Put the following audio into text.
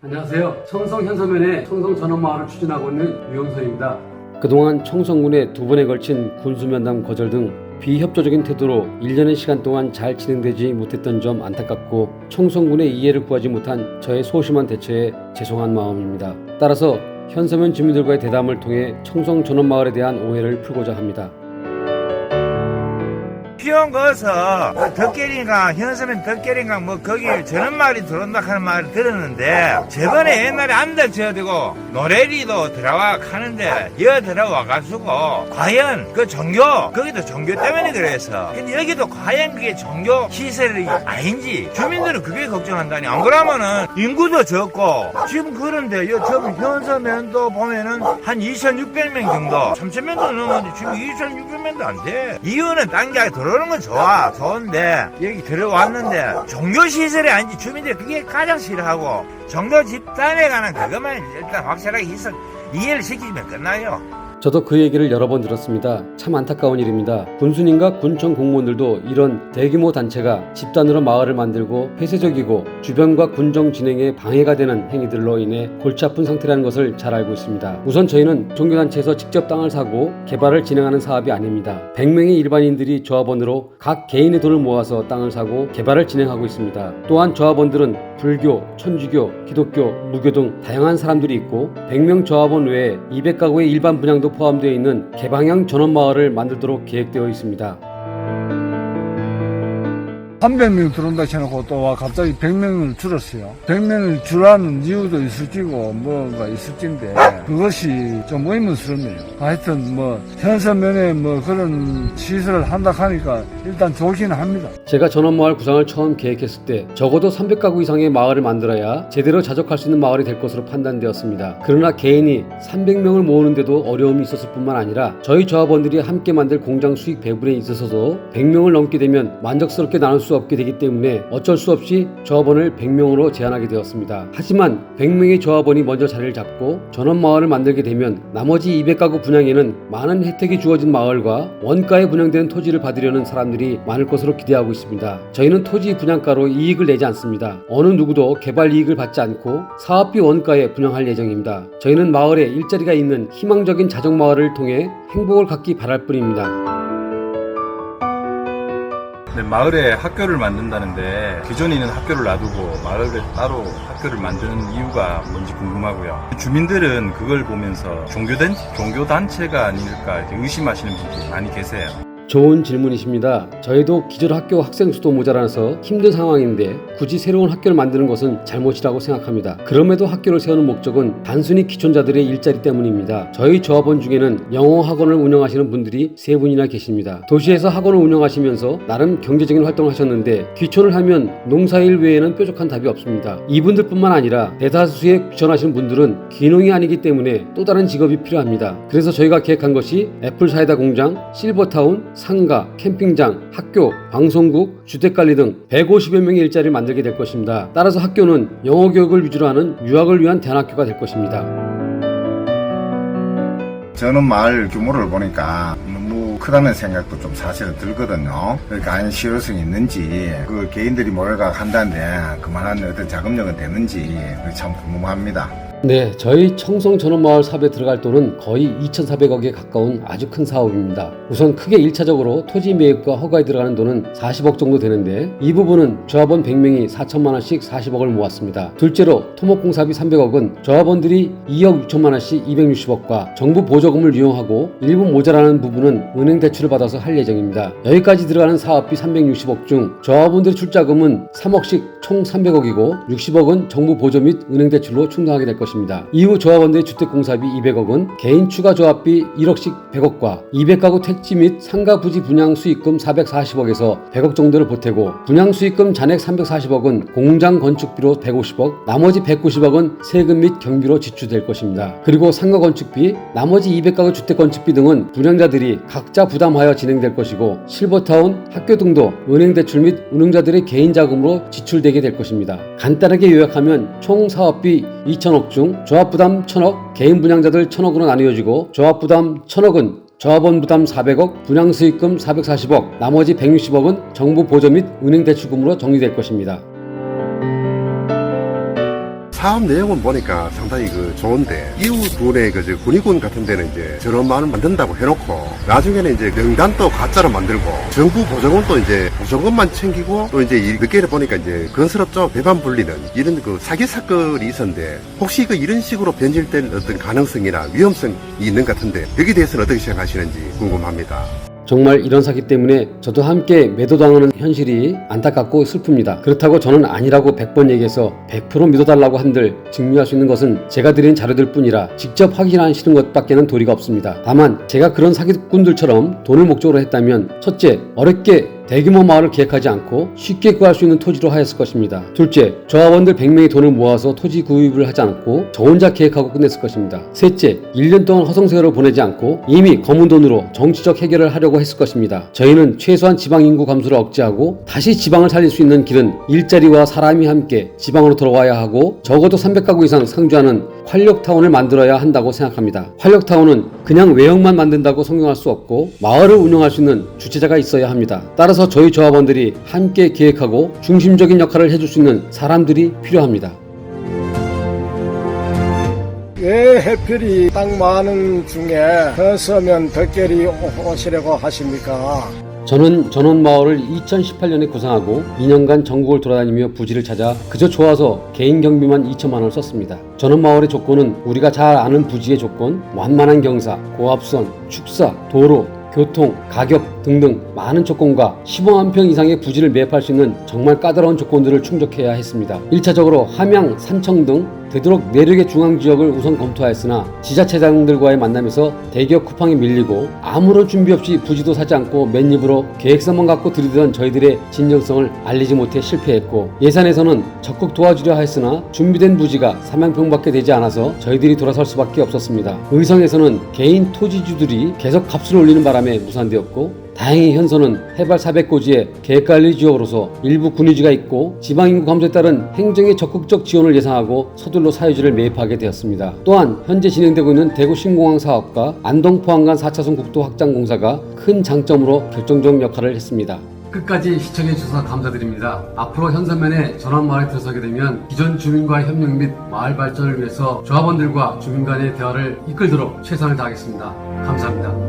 안녕하세요. 청성 현서면의 청성 전원마을을 추진하고 있는 유영선입니다. 그동안 청성군의 두 번에 걸친 군수면담 거절 등 비협조적인 태도로 1년의 시간 동안 잘 진행되지 못했던 점 안타깝고 청성군의 이해를 구하지 못한 저의 소심한 대처에 죄송한 마음입니다. 따라서 현서면 주민들과의 대담을 통해 청성 전원마을에 대한 오해를 풀고자 합니다. 비온 거서 덕계리인가 현서면 덕계리인가 뭐 거기 저런 말이 들어온다 하는 말을 들었는데 저번에 옛날에 안들 지어지고 노래리도 들어와 가는데 여 들어와가지고 과연 그 종교 거기도 종교 때문에 그래서 근데 여기도 과연 그게 종교 시설이 아닌지 주민들은 그게 걱정한다니. 안 그러면은 인구도 적고 지금 그런데 여 저번 현서면도 보면은 한 2,600명 정도 3,000명도 넘었는데 지금 2,600명도 안 돼. 이유는 딴 게 들어오는 건 좋은데 여기 들어왔는데 종교시설이 아닌지 주민들이 그게 가장 싫어하고 종교 집단에 관한 그것만 일단 확실하게 이해를 시키면 끝나요. 저도 그 얘기를 여러 번 들었습니다. 참 안타까운 일입니다. 군수님과 군청 공무원들도 이런 대규모 단체가 집단으로 마을을 만들고 폐쇄적이고 주변과 군정 진행에 방해가 되는 행위들로 인해 골치 아픈 상태라는 것을 잘 알고 있습니다. 우선 저희는 종교단체에서 직접 땅을 사고 개발을 진행하는 사업이 아닙니다. 100명의 일반인들이 조합원으로 각 개인의 돈을 모아서 땅을 사고 개발을 진행하고 있습니다. 또한 조합원들은 불교, 천주교, 기독교, 무교 등 다양한 사람들이 있고 100명 조합원 외에 200가구의 일반 분양도 포함되어 있는 개방형 전원마을을 만들도록 계획되어 있습니다. 300명 들어온다 해놓고 또 와 갑자기 100명을 줄었어요. 100명을 줄라는 이유도 있을지고 뭐가 있을진데 그것이 좀 의문스럽네요. 하여튼 뭐 현서면에 뭐 그런 시설을 한다 하니까 일단 좋기는 합니다. 제가 전원마을 구상을 처음 계획했을 때 적어도 300가구 이상의 마을을 만들어야 제대로 자족할 수 있는 마을이 될 것으로 판단되었습니다. 그러나 개인이 300명을 모으는데도 어려움이 있었을 뿐만 아니라 저희 조합원들이 함께 만들 공장 수익 배분에 있어서도 100명을 넘게 되면 만족스럽게 나눌 수 없게 되기 때문에 어쩔 수 없이 조합원을 100명으로 제한하게 되었습니다. 하지만 100명의 조합원이 먼저 자리를 잡고 전원마을을 만들게 되면 나머지 200가구 분양에는 많은 혜택이 주어진 마을과 원가에 분양되는 토지를 받으려는 사람들이 많을 것으로 기대하고 있습니다. 저희는 토지 분양가로 이익을 내지 않습니다. 어느 누구도 개발 이익을 받지 않고 사업비 원가에 분양할 예정입니다. 저희는 마을에 일자리가 있는 희망적인 자정마을을 통해 행복을 갖기 바랄 뿐입니다. 네, 마을에 학교를 만든다는데 기존에 있는 학교를 놔두고 마을에 따로 학교를 만드는 이유가 뭔지 궁금하고요. 주민들은 그걸 보면서 종교단체가 아닐까 의심하시는 분들이 많이 계세요. 좋은 질문이십니다. 저희도 기존 학교 학생 수도 모자라서 힘든 상황인데 굳이 새로운 학교를 만드는 것은 잘못이라고 생각합니다. 그럼에도 학교를 세우는 목적은 단순히 기촌자들의 일자리 때문입니다. 저희 조합원 중에는 영어 학원을 운영하시는 분들이 3분이나 계십니다. 도시에서 학원을 운영하시면서 나름 경제적인 활동을 하셨는데 귀촌을 하면 농사일 외에는 뾰족한 답이 없습니다. 이분들뿐만 아니라 대다수의 귀촌하시는 분들은 귀농이 아니기 때문에 또 다른 직업이 필요합니다. 그래서 저희가 계획한 것이 애플 사이다 공장, 실버타운, 상가, 캠핑장, 학교, 방송국, 주택관리 등 150여 명의 일자리를 만들게 될 것입니다. 따라서 학교는 영어 교육을 위주로 하는 유학을 위한 대안학교가 될 것입니다. 저는 마을 규모를 보니까 너무 크다는 생각도 좀 사실은 들거든요. 그러니까 아니 실효성이 있는지 그 개인들이 모여가 한다는데 그만한 어떤 자금력은 되는지 참 궁금합니다. 네, 저희 청성 전원마을 사업에 들어갈 돈은 거의 2,400억에 가까운 아주 큰 사업입니다. 우선 크게 1차적으로 토지 매입과 허가에 들어가는 돈은 40억 정도 되는데 이 부분은 조합원 100명이 4천만 원씩 40억을 모았습니다. 둘째로 토목공사비 300억은 조합원들이 2억 6천만 원씩 260억과 정부 보조금을 이용하고 일부 모자라는 부분은 은행 대출을 받아서 할 예정입니다. 여기까지 들어가는 사업비 360억 중 조합원들의 출자금은 3억씩 총 300억이고 60억은 정부 보조 및 은행 대출로 충당하게 될 것입니다. 이후 조합원들의 주택공사비 200억은 개인 추가 조합비 1억씩 100억과 200가구 택지 및 상가 부지 분양 수익금 440억에서 100억 정도를 보태고 분양 수익금 잔액 340억은 공장 건축비로 150억, 나머지 190억은 세금 및 경비로 지출될 것입니다. 그리고 상가 건축비, 나머지 200가구 주택 건축비 등은 분양자들이 각자 부담하여 진행될 것이고 실버타운, 학교 등도 은행 대출 및 운영자들의 개인 자금으로 지출되게 될 것입니다. 간단하게 요약하면 총 사업비 2천억 중 조합 부담 1,000억, 개인 분양자들 1,000억으로 나뉘어지고 조합 부담 1,000억은 조합원 부담 400억, 분양 수익금 440억, 나머지 160억은 정부 보조 및 은행 대출금으로 정리될 것입니다. 사업 내용은 보니까 상당히 좋은데 이웃군의 군의군 같은 데는 이제 저런 마을 만든다고 해놓고 나중에는 이제 명단도 가짜로 만들고 정부 보조금도 이제 보조금만 챙기고 또 이제 늦게 보니까 이제 건설업자와 배반 불리는 이런 사기 사건이 있었는데 혹시 이런 식으로 변질될 어떤 가능성이나 위험성이 있는 것 같은데 여기에 대해서는 어떻게 생각하시는지 궁금합니다. 정말 이런 사기 때문에 저도 함께 매도당하는 현실이 안타깝고 슬픕니다. 그렇다고 저는 아니라고 100번 얘기해서 100% 믿어달라고 한들 증명할 수 있는 것은 제가 드린 자료들 뿐이라 직접 확인하시는 것밖에는 도리가 없습니다. 다만 제가 그런 사기꾼들처럼 돈을 목적으로 했다면 첫째, 어렵게 대규모 마을을 계획하지 않고 쉽게 구할 수 있는 토지로 하였을 것입니다. 둘째, 조합원들 100명이 돈을 모아서 토지 구입을 하지 않고 저 혼자 계획하고 끝냈을 것입니다. 셋째, 1년 동안 허송세월을 보내지 않고 이미 검은 돈으로 정치적 해결을 하려고 했을 것입니다. 저희는 최소한 지방 인구 감소를 억제하고 다시 지방을 살릴 수 있는 길은 일자리와 사람이 함께 지방으로 들어와야 하고 적어도 300가구 이상 상주하는 활력타운을 만들어야 한다고 생각합니다. 활력타운은 그냥 외형만 만든다고 성공할 수 없고 마을을 운영할 수 있는 주체자가 있어야 합니다. 따라서 저희 조합원들이 함께 계획하고 중심적인 역할을 해줄 수 있는 사람들이 필요합니다. 왜 해필이 땅 많은 중에 서면 덕계리 오시려고 하십니까? 저는 전원마을을 2018년에 구상하고 2년간 전국을 돌아다니며 부지를 찾아 그저 좋아서 개인 경비만 2천만 원을 썼습니다. 전원마을의 조건은 우리가 잘 아는 부지의 조건, 완만한 경사, 고압선, 축사, 도로, 교통, 가격 등등 많은 조건과 15만 평 이상의 부지를 매입할 수 있는 정말 까다로운 조건들을 충족해야 했습니다. 1차적으로 함양, 산청 등 되도록 내륙의 중앙지역을 우선 검토하였으나 지자체장들과의 만남에서 대기업 쿠팡에 밀리고 아무런 준비 없이 부지도 사지 않고 맨입으로 계획서만 갖고 들이대던 저희들의 진정성을 알리지 못해 실패했고 예산에서는 적극 도와주려 하였으나 준비된 부지가 3만 평밖에 되지 않아서 저희들이 돌아설 수밖에 없었습니다. 의성에서는 개인 토지주들이 계속 값을 올리는 바람에 무산되었고 다행히 현서는 해발 400고지의 계획관리 지역으로서 일부 군유지가 있고 지방인구 감소에 따른 행정의 적극적 지원을 예상하고 서둘러 사유지를 매입하게 되었습니다. 또한 현재 진행되고 있는 대구 신공항 사업과 안동 포항간 4차선 국도 확장 공사가 큰 장점으로 결정적 역할을 했습니다. 끝까지 시청해 주셔서 감사드립니다. 앞으로 현서면에 전원마을에 들어서게 되면 기존 주민과의 협력 및 마을 발전을 위해서 조합원들과 주민 간의 대화를 이끌도록 최선을 다하겠습니다. 감사합니다.